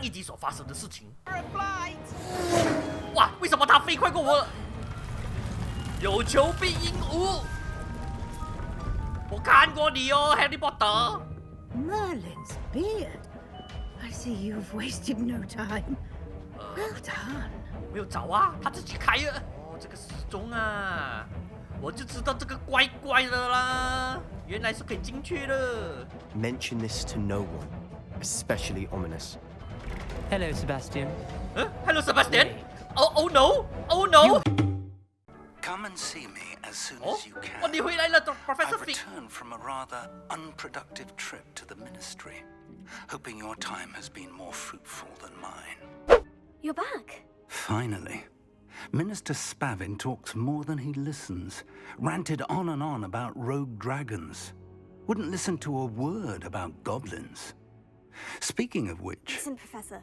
一集所发生的事情。哇，为什么他飞快过我？有求必应无。我看过你哦，Harry Potter。Merlin's beard. I see you've wasted no time. Well done. 没有找啊，他自己开的。哦，这个时钟啊，我就知道这个怪怪的啦，原来是可以进去的。Mention this to no one, especially ominous. Hello, Sebastian. Hello, Sebastian. Oh no! Oh no! Come and see me as soon as you can. 哦，你回来了 ，Professor I've Fig。 returned from a rather unproductive trip to the Ministry, hoping your time has been more fruitful than mine. You're back. Finally. Minister Spavin talks more than he listens, ranted on and on about rogue dragons, wouldn't listen to a word about goblins. Speaking of which... Listen, Professor.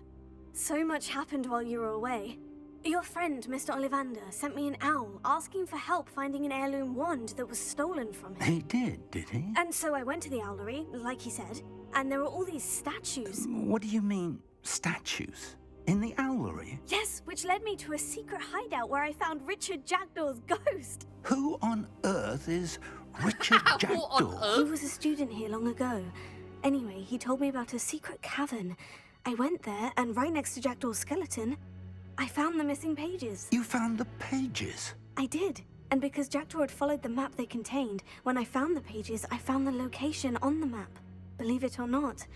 So much happened while you were away. Your friend, Mr. Ollivander, sent me an owl asking for help finding an heirloom wand that was stolen from him. He did he? And so I went to the owlery, like he said, and there were all these statues. What do you mean, statues? In the owlery? Yes, which led me to a secret hideout where I found Richard Jackdaw's ghost. Who on earth is Richard Jackdaw? He was a student here long ago. Anyway, he told me about a secret cavern. I went there, and right next to Jackdaw's skeleton, I found the missing pages. You found the pages? I did. And because Jackdaw had followed the map they contained, when I found the pages, I found the location on the map. Believe it or not,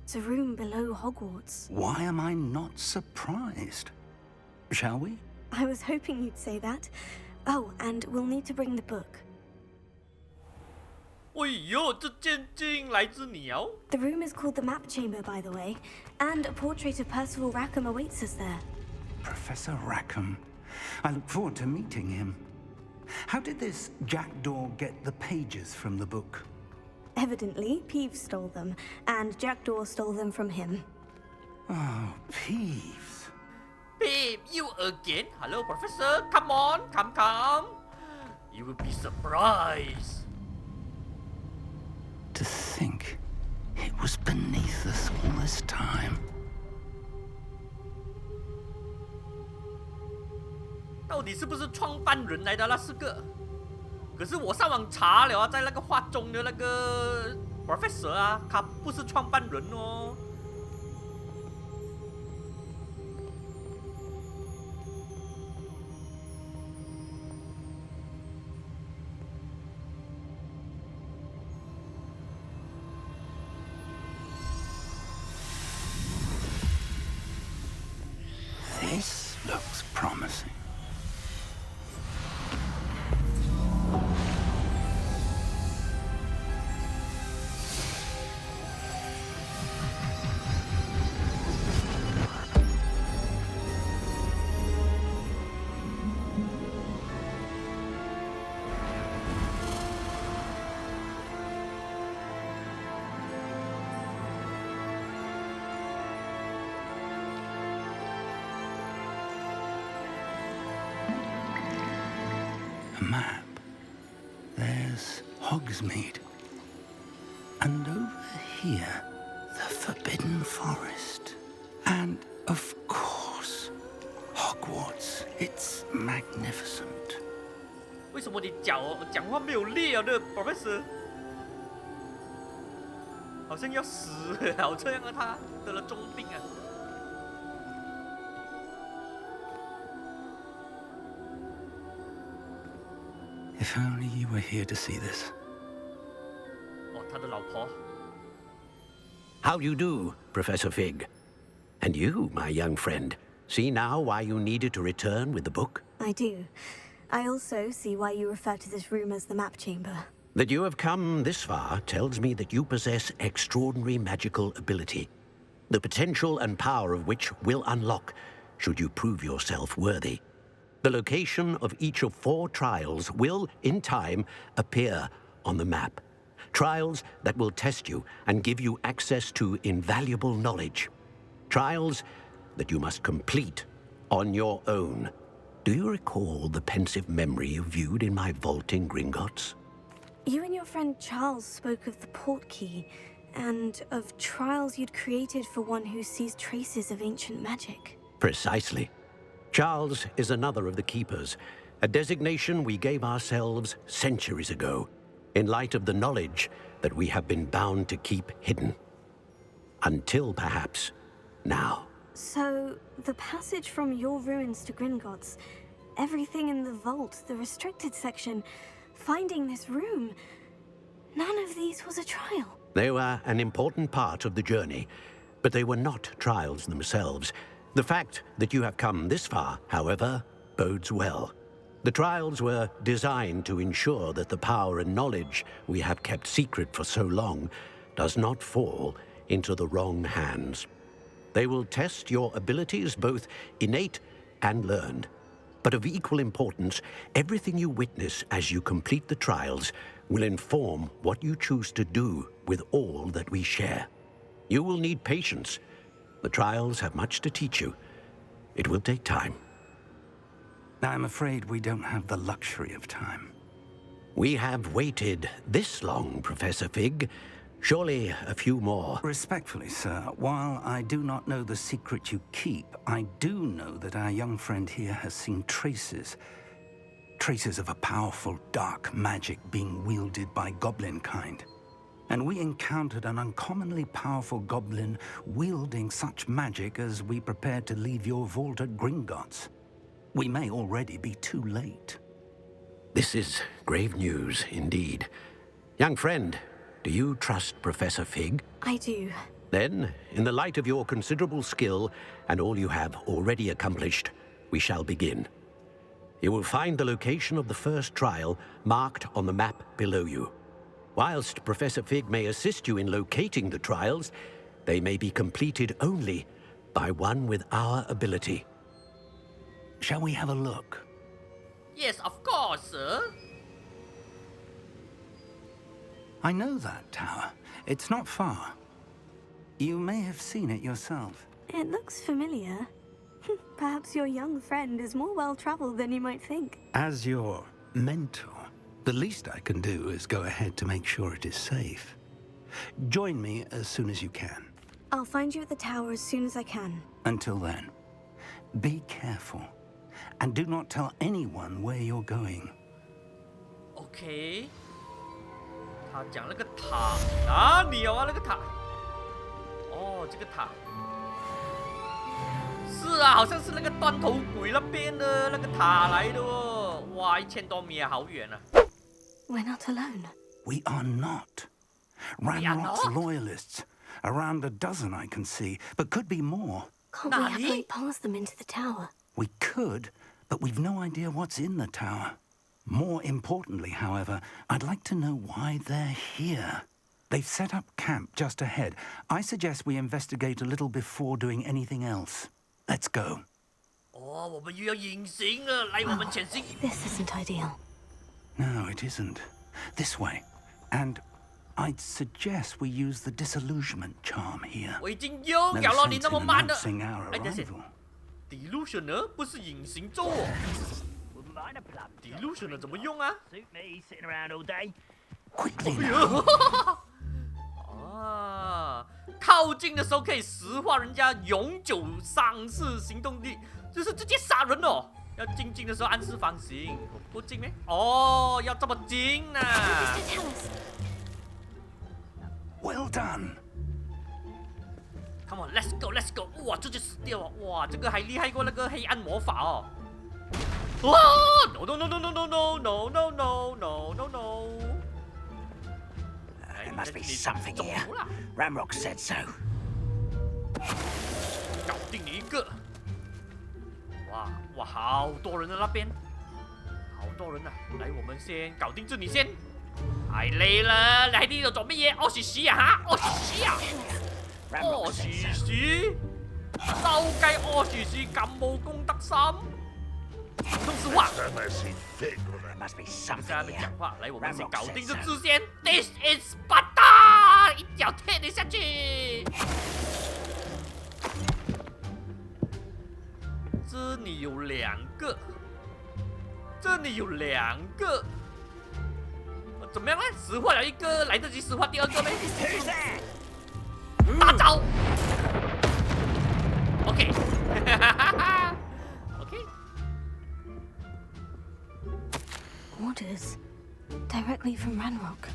it's a room below Hogwarts. Why am I not surprised? Shall we? I was hoping you'd say that. Oh, and we'll need to bring the book. 哎呦，这件镜来自鸟。 The room is called the Map Chamber, by the way, and a portrait of Percival Rackham awaits us there. Professor Rackham. I look forward to meeting him. How did this Jackdaw get the pages from the book? Evidently, Peeves stole them, and Jackdaw stole them from him. Oh, Peeves. Babe, you again? Hello, Professor. Come on, come. You will be surprised. To think it was beneath us all this time. 到底是不是创办人来的那4个？可是我上网查了啊，在那个画中的那个 Professor 啊，他不是创办人哦。This looks promising. A map. There's Hogsmeade. And over here, the Forbidden Forest. And, of course, Hogwarts. It's magnificent. 为什么你讲话没有力啊？这 Professor 好像要死了这样啊，他得了重病啊。If only you were here to see this. 哦，他的老婆。 How do you do, Professor Fig? And you, my young friend, see now why you needed to return with the book? I do. I also see why you refer to this room as the Map Chamber. That you have come this far tells me that you possess extraordinary magical ability, the potential and power of which will unlock should you prove yourself worthy. The location of each of 4 trials will, in time, appear on the map. Trials that will test you and give you access to invaluable knowledge. Trials that you must complete on your own. Do you recall the pensive memory you viewed in my vault in Gringotts? You and your friend Charles spoke of the port key. and of trials you'd created for one who sees traces of ancient magic. Precisely. Charles is another of the Keepers, a designation we gave ourselves centuries ago, in light of the knowledge that we have been bound to keep hidden. Until, perhaps, now. So, the passage from your ruins to Gringotts, everything in the vault, the restricted section, finding this room, none of these was a trial. They were an important part of the journey, but they were not trials themselves. The fact that you have come this far, however, bodes well. The trials were designed to ensure that the power and knowledge we have kept secret for so long does not fall into the wrong hands. They will test your abilities, both innate and learned. But of equal importance, everything you witness as you complete the trials will inform what you choose to do with all that we share. You will need patience. The trials have much to teach you. It will take time. I'm afraid we don't have the luxury of time. We have waited this long, Professor Fig. Surely a few more. Respectfully, sir, while I do not know the secret you keep, I do know that our young friend here has seen traces of a powerful dark magic being wielded by goblin kind. And we encountered an uncommonly powerful goblin wielding such magic as we prepared to leave your vault at Gringotts. We may already be too late. This is grave news indeed. Young friend, do you trust Professor Fig? I do. Then, in the light of your considerable skill and all you have already accomplished, we shall begin. You will find the location of the first trial marked on the map below you. Whilst Professor Fig may assist you in locating the trials, they may be completed only by one with our ability. Shall we have a look? Yes, of course, sir. I know that tower. It's not far. You may have seen it yourself. It looks familiar. Perhaps your young friend is more well-traveled than you might think. As your mentor, the least I can do is go ahead to make sure it is safe. Join me as soon as you can. I'll find you at the tower as soon as I can. Until then, be careful. And do not tell anyone where you're going. OK， 他讲那个塔哪里有啊？那个塔，哦，这个塔，是啊，好像是那个断头鬼那边的那个塔来的哦。哇，1000多米啊，好远啊。We're not alone. We are not. Ranrock's loyalists. Around a dozen I can see, but could be more. Can't we happily pass them into the tower? We could, but we've no idea what's in the tower. More importantly, however, I'd like to know why they're here. They've set up camp just ahead. I suggest we investigate a little before doing anything else. Let's go. 哦，我们又要隐形了，来，我们前行。This isn't ideal. No, it isn't. This way. And I'd suggest we use the disillusionment charm here. 我已经拥 No 有了，你 sense 那么 in 慢的。 announcing our 哎，等下 arrival. ，delusional 不是隐形咒哦。delusional 怎么用啊？ Quickly now. 啊，靠近的时候可以石化人家永久丧失行动力，就是直接杀人哦。要静静的时候按示方形，我不够近咩？哦，要这么近呢、啊？ Well done. Come on, let's go, let's go！ 哇，这就死掉了！哇，这个还厉害过那个黑暗魔法哦！哇 ！No no no no no no no no no no no no no！ There must be something here. Ramrock said so. 搞定你一个！哇哇，好多人在那边，好多人啊！来，我们先搞定这里先。太累了，你喺呢度做乜嘢？屙屎屎啊吓！屙屎屎啊！屙屎屎，周雞屙屎屎咁冇公德心，唔通是話？ There must be 在 something 那邊 here. 講話，來，我們先 Ramrock 搞定 said 這 so. 支先。This is Sparta， 一腳踢你下去。這裡有兩個，這裡有兩個。怎麼樣呢？石化了一個，來得及石化第二個咩？大招。OK， OK。 Orders directly from Ranrock.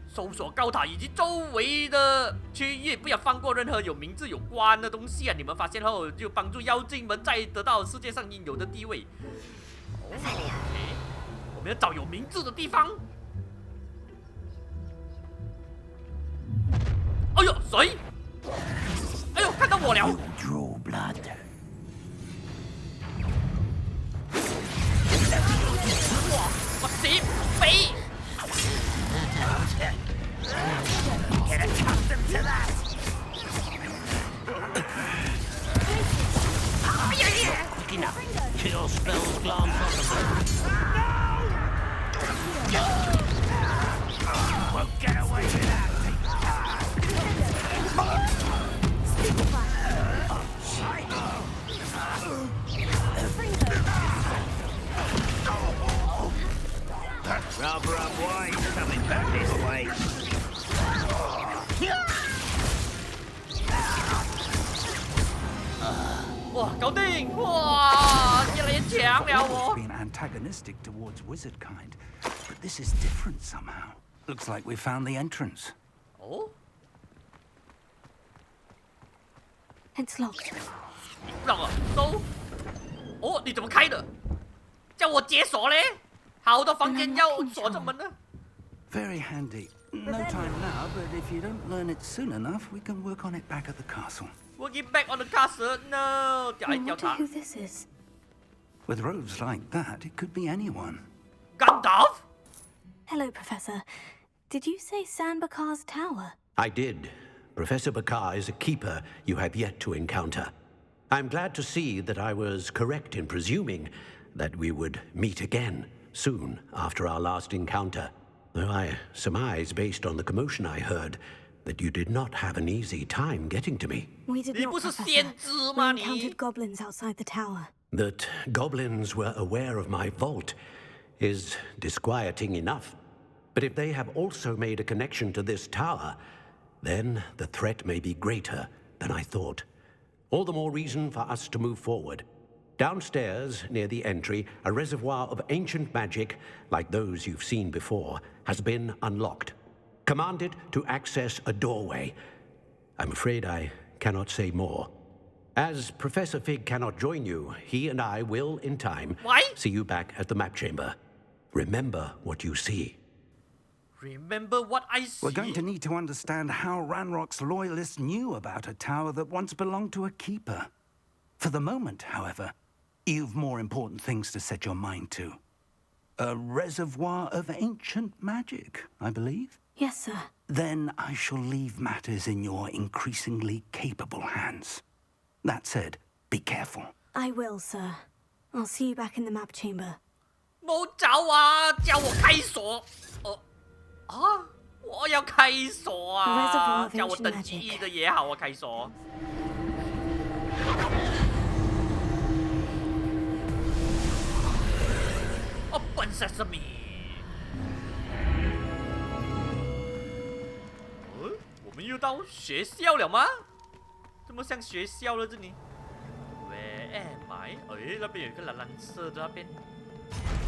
搜索高塔以及周围的区域，不要放过任何有名字有关的东西啊！你们发现后，就帮助妖精们再得到世界上应有的地位。OK， 我们要找有名字的地方。哎呦，谁？哎呦，看到我了！ Draw blood. 哇，我死肥！ Get accustomed to that. Quick enough. Kill spells glance Won't get away with that. Rather unwise coming back this way. 哇，搞定！哇，越来越强了我。 Been antagonistic towards wizard kind, but this is different somehow. Looks like we found the entrance. 哦， It's locked. 让啊，都。哦，你怎么开的？叫我解锁嘞？好多房间要锁着门呢。 Very handy. No time now, but if you don't learn it soon enough, we can work on it back at the castle. We'll get back on the castle. No， 掉 I 一掉 wonder 塔。 who this is. With robes like that, it could be anyone. Gandalf？ Hello, Professor. Did you say Sanbakar's tower? I did. Professor Bakar is a keeper you have yet to encounter. I'm glad to see that I was correct in presuming that we would meet again soon after our last encounter. Though I surmise, based on the commotion I heard, that you did not have an easy time getting to me. We did 你 not, 不是 Professor. 先知 We 吗？你 encountered goblins outside the tower. That goblins were aware of my vault is disquieting enough. But if they have also made a connection to this tower, then the threat may be greater than I thought. All the more reason for us to move forward. Downstairs, near the entry, a reservoir of ancient magic, like those you've seen before, has been unlocked. Commanded to access a doorway. I'm afraid I cannot say more. As Professor Fig cannot join you, he and I will, in time, Why? see you back at the map chamber. Remember what you see. Remember what I see? We're going to need to understand how Ranrock's loyalists knew about a tower that once belonged to a keeper. For the moment, however, you've more important things to set your mind to. A reservoir of ancient magic, I believe? Yes, sir. Then I shall leave matters in your increasingly capable hands. That said, be careful. I will, sir. I'll see you back in the map chamber. 冇走啊！叫我开锁。我要开锁啊！ Reservoir of 叫我 ancient 等 magic. 级的也好啊，开锁。Open Sesame。我们又到学校了吗？这么像学校了这里。Where am I？那边有一个蓝蓝色的那边。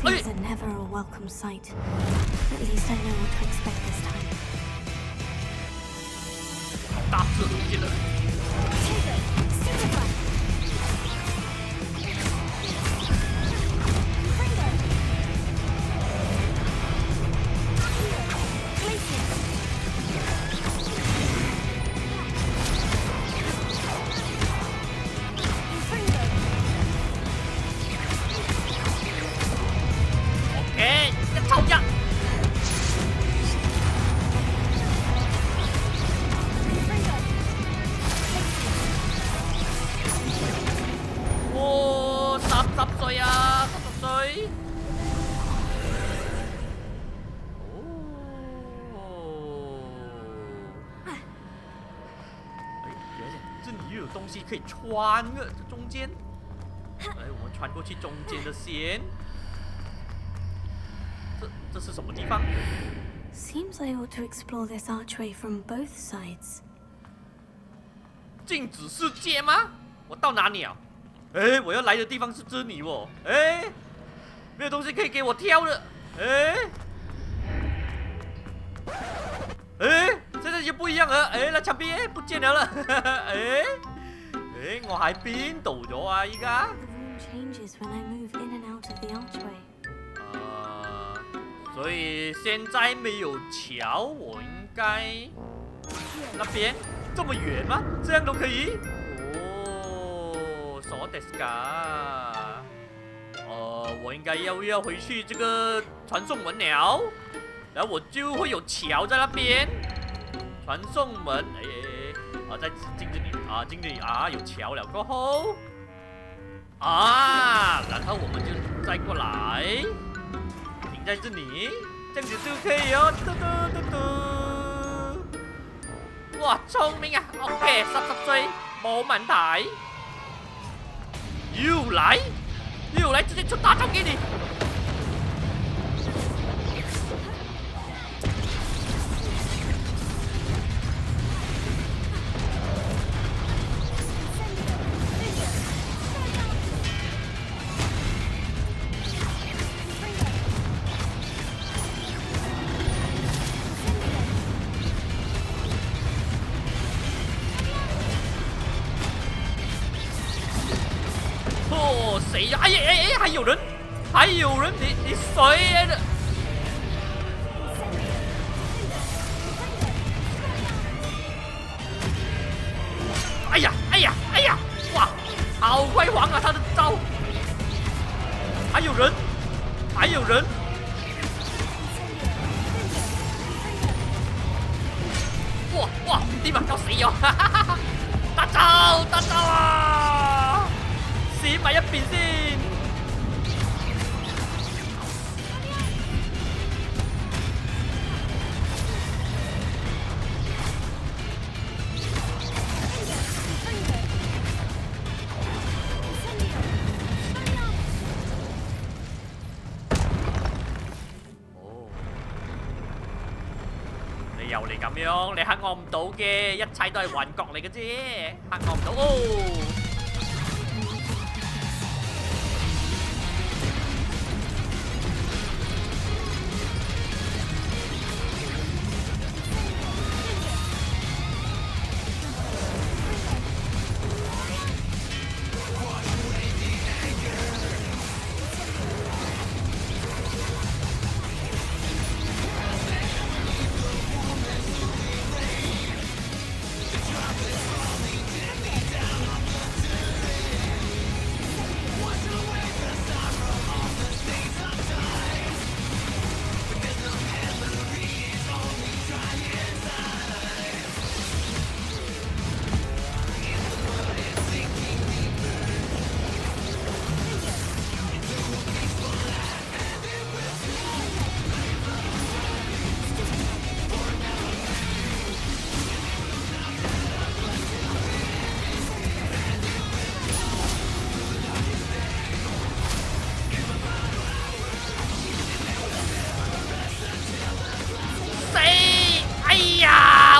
These are never a welcome sight. At least I know what to expect this time. 好大只的东西了。OK，要超压。哦，30歲啊，30歲。这里又有东西可以穿的，这中间。我们穿过去中间的线。这是什么地方？ Seems I ought to explore this archway from both sides. 静止世界吗？我到哪里啊？哎，我要来的地方是这里哦。哎，没有东西可以给我挑的。哎，哎，现在又不一樣啦。哎，那牆邊不見了啦。哎，哎，我喺邊度咗啊？依家？ The room changes when I move in and out of the archway. 所以现在没有桥，我应该那边这么远吗？这样都可以？哦，そうですか。我应该要回去这个传送门了，然后我就会有桥在那边。传送门，再进这里啊，进这里啊，有桥了过后啊，然后我们就再过来。 在这里，这样子就可以哦。嘟嘟嘟嘟，哇，聰明啊 ！OK， 10歲冇問題。又來，直接出大招給你。谁呀？哎，还有人，你谁来的？哎呀，哇，好辉煌啊！他的招，还有人，哇，地板要死哦！哈哈哈！大招啊！ 閃埋一邊先。哦，你又嚟咁樣，你黑我唔到嘅，一切都係幻覺嚟嘅啫，黑我唔到哦。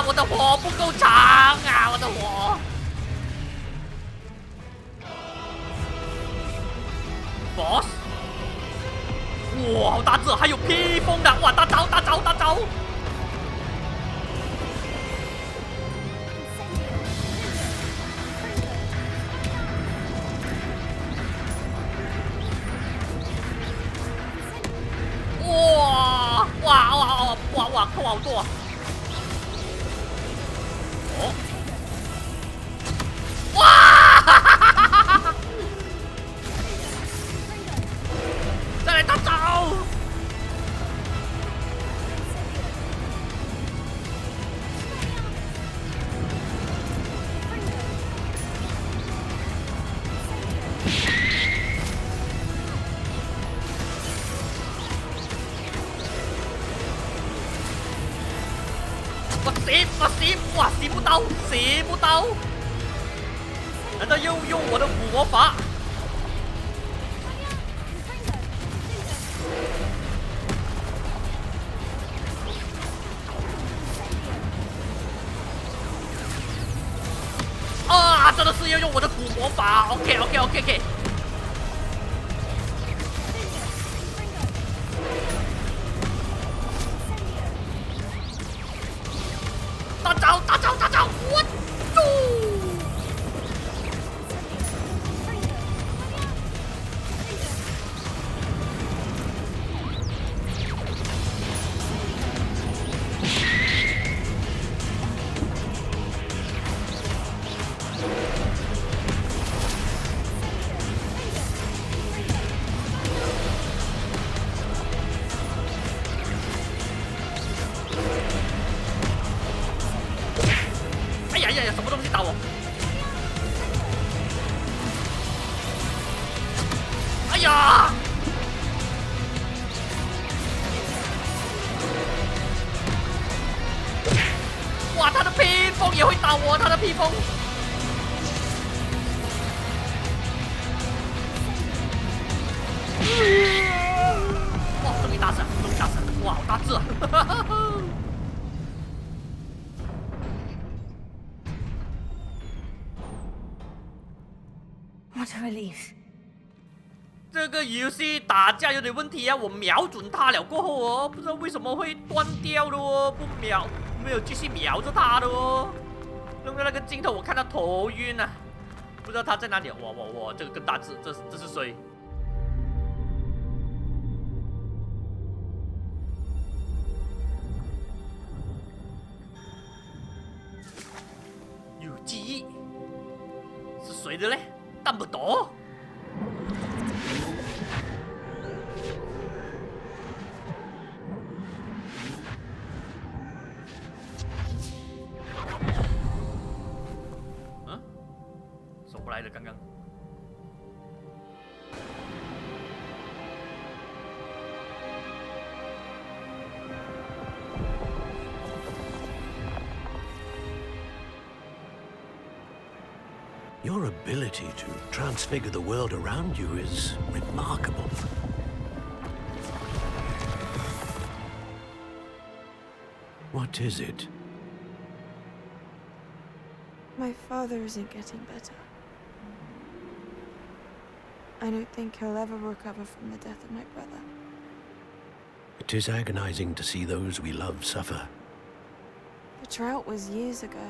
我的火不够长啊！我的火 ，boss， 哇，好大只，还有披风的，哇，大招！哇，扣好多。 哦，哇！再来大招！我死！哇，死不到！难道又用我的魔法？ OK。大招，我住！哎呀，什么东西打我？哎呀！哇，他的披风也会打我，他的披风。哇，终于打死了！哇，好大只啊！What a relief. 这个游戏打架有点问题啊！我瞄准他了过后哦，不知道为什么会断掉的哦，没有继续瞄着他的哦。弄到那个镜头，我看到头晕啊！不知道他在哪里。哇，这个更大只，这是谁？有记忆，是谁的嘞？蛋不多。手不来了，刚刚。Your ability to transfigure the world around you is remarkable. What is it? My father isn't getting better. I don't think he'll ever recover from the death of my brother. It is agonizing to see those we love suffer. The drought was years ago,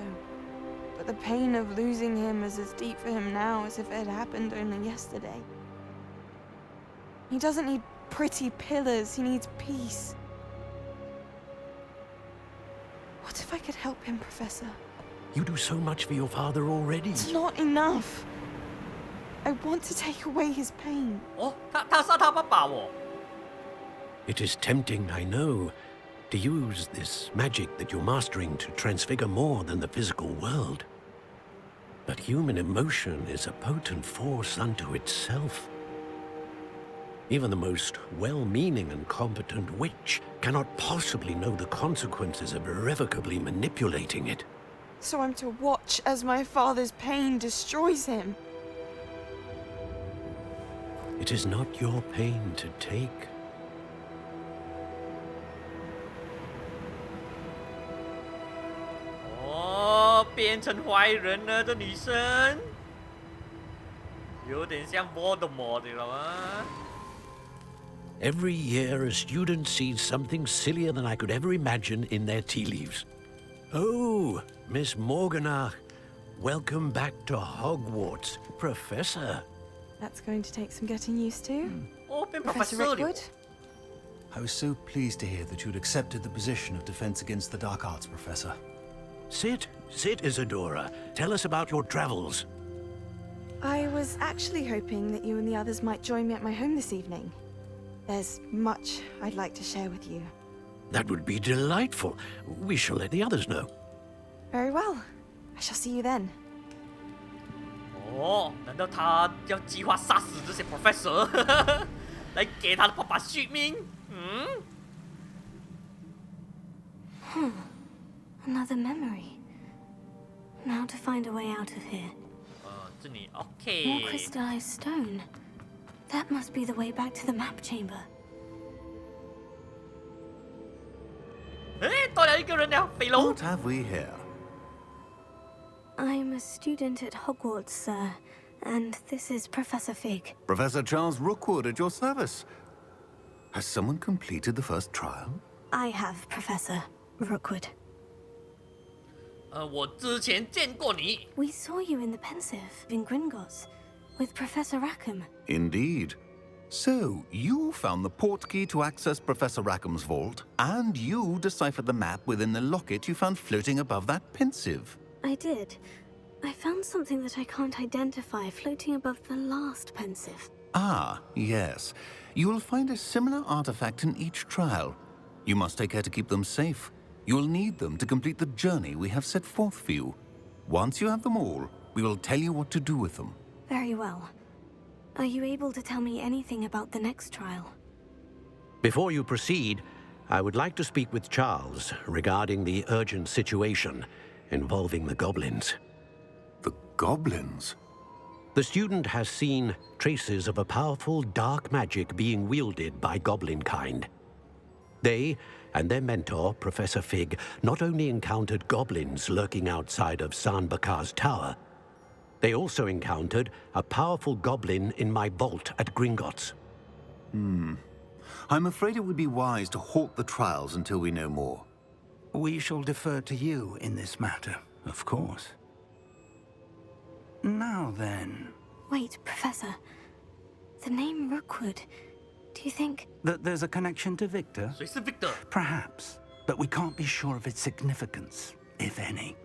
but the pain of losing him is as deep for him now as if it had happened only yesterday. He doesn't need pretty pillars, he needs peace. What if I could help him, Professor? You do so much for your father already. It's not enough. I want to take away his pain. 哦，他杀他爸爸哦。It is tempting, I know, to use this magic that you're mastering to transfigure more than the physical world. But human emotion is a potent force unto itself. Even the most well-meaning and competent witch cannot possibly know the consequences of irrevocably manipulating it. So I'm to watch as my father's pain destroys him. It is not your pain to take. 哦，变成坏人了，这女生有点像 Voldemort，知道吗？ Every year, a student sees something sillier than I could ever imagine in their tea leaves. Oh, Miss Morganach, welcome back to Hogwarts, Professor. That's going to take some getting used to. 哦，变 Professor professor 了。 Rickwood? I was so pleased to hear that you'd accepted the position of Defense Against the Dark Arts, Professor. Sit, Isadora. Tell us about your travels. I was actually hoping that you and the others might join me at my home this evening. There's much I'd like to share with you. That would be delightful. We shall let the others know. Very well. I shall see you then. 哦，难道他要计划杀死这些 professor， 来给他的爸爸续命？嗯。Another memory. Now to find a way out of here. 这里 More OK。 crystallized stone. That must be the way back to the map chamber. 哎，多了一个人了，飞龙 What。have we here? I'm a student at Hogwarts, sir. And this is Professor Fig. Professor Charles Rookwood at your service. Has someone completed the first trial? I have, Professor Rookwood. 我之前见过你。 We saw you in the Pensive in Gringotts with Professor Rackham. Indeed. So, you found the portkey to access Professor Rackham's vault, and you deciphered the map within the locket you found floating above that Pensive. I did. I found something that I can't identify floating above the last Pensive. Ah, yes. You will find a similar artifact in each trial. You must take care to keep them safe. You will need them to complete the journey we have set forth for you. Once you have them all, we will tell you what to do with them. Very well. Are you able to tell me anything about the next trial? Before you proceed, I would like to speak with Charles regarding the urgent situation involving the goblins. The goblins? The student has seen traces of a powerful dark magic being wielded by goblin kind. They and their mentor, Professor Fig, not only encountered goblins lurking outside of San Bakar's tower, they also encountered a powerful goblin in my vault at Gringotts. I'm afraid it would be wise to halt the trials until we know more. We shall defer to you in this matter, of course. Now then... Wait, Professor. The name Rookwood. Do you think... That there's a connection to Victor? 谁是 Victor？ Perhaps, but we can't be sure of its significance, if any.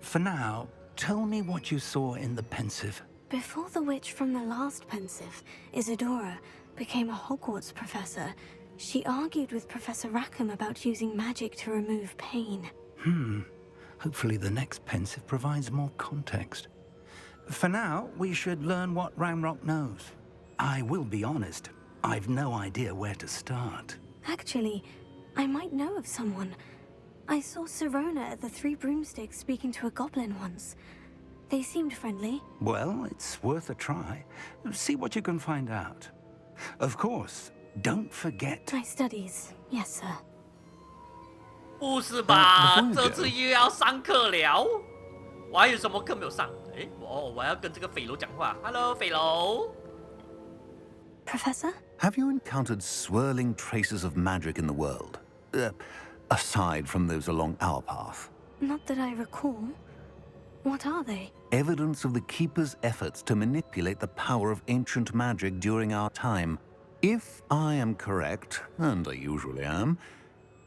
For now, tell me what you saw in the Pensive. Before the witch from the last Pensive, Isadora, became a Hogwarts professor, she argued with Professor Rackham about using magic to remove pain. Hopefully the next Pensive provides more context. For now, we should learn what Ranrock knows. I will be honest, I've no idea where to start. Actually, I might know of someone. I saw Sirona at the Three Broomsticks speaking to a goblin once. They seemed friendly. Well, it's worth a try. See what you can find out. Of course, don't forget... My studies, yes, sir. 不是吧？ before you 这 go 次又要上课了？我还有什么课没有上？哎，我要跟这个匪楼讲话。Hello， 匪楼。 Professor? Have you encountered swirling traces of magic in the world? Aside from those along our path. Not that I recall. What are they? Evidence of the Keeper's efforts to manipulate the power of ancient magic during our time. If I am correct, and I usually am,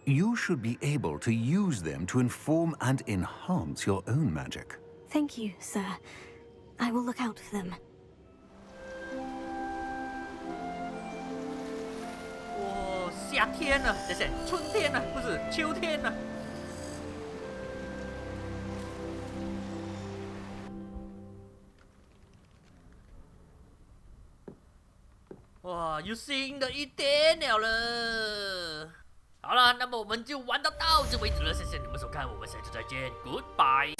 you should be able to use them to inform and enhance your own magic. Thank you, sir. I will look out for them. 夏天了，等下，春天了，不是秋天了。哇，又新的一天了。好了，那么我们就玩到此为止了，谢谢你们收看，我们下次再见 ，Goodbye。